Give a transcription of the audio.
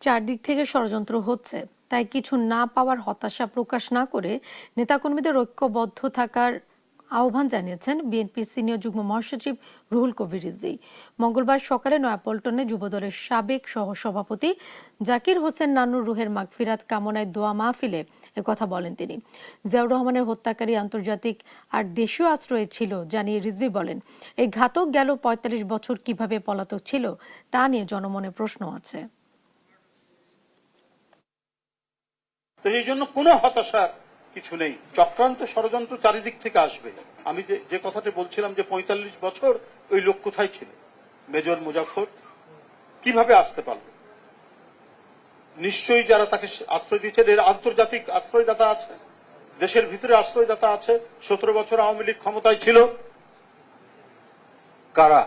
চারদিক থেকে ষড়যন্ত্র হচ্ছে, তাই কিছু না পাওয়ার হতাশা প্রকাশ না করে নেতাকর্মীদের ঐক্যবদ্ধ থাকার আহ্বান জানিয়েছেন বিএনপির সিনিয়র যুগ্ম মহাসচিব রুহুল কবির রিজভী। মঙ্গলবার সকালে নয়াপল্টনে যুবদলের সাবেক সহসভাপতি জাকির হোসেন নান্নুর রুহের মাগফিরাত কামনায় দোয়া মাহফিলে একথা বলেন তিনি। জিয়াউর রহমানের হত্যাকারী আন্তর্জাতিক আর দেশীয় আশ্রয়ে ছিল জানিয়ে রিজভী বলেন, এই ঘাতক গেল ৪৫ বছর কিভাবে পলাতক ছিল তা নিয়ে জনমনে প্রশ্ন আছে। তো এই জন্য কোনো হতাশার কিছু নেই। চক্রান্ত ষড়যন্ত্র চারিদিক থেকে আসবে। আমি যে কথাটা বলছিলাম যে ৪৫ বছর ওই লোক কোথায় ছিল, মেজর মুজাফফর কিভাবে আসতে পারল? নিশ্চয়ই যারা তাকে আশ্রয় দিয়েছেন এর আন্তর্জাতিক আশ্রয়দাতা আছে, দেশের ভিতরে আশ্রয়দাতা আছে। ১৭ বছর আওয়ামী লীগ ক্ষমতায় ছিল, কারা?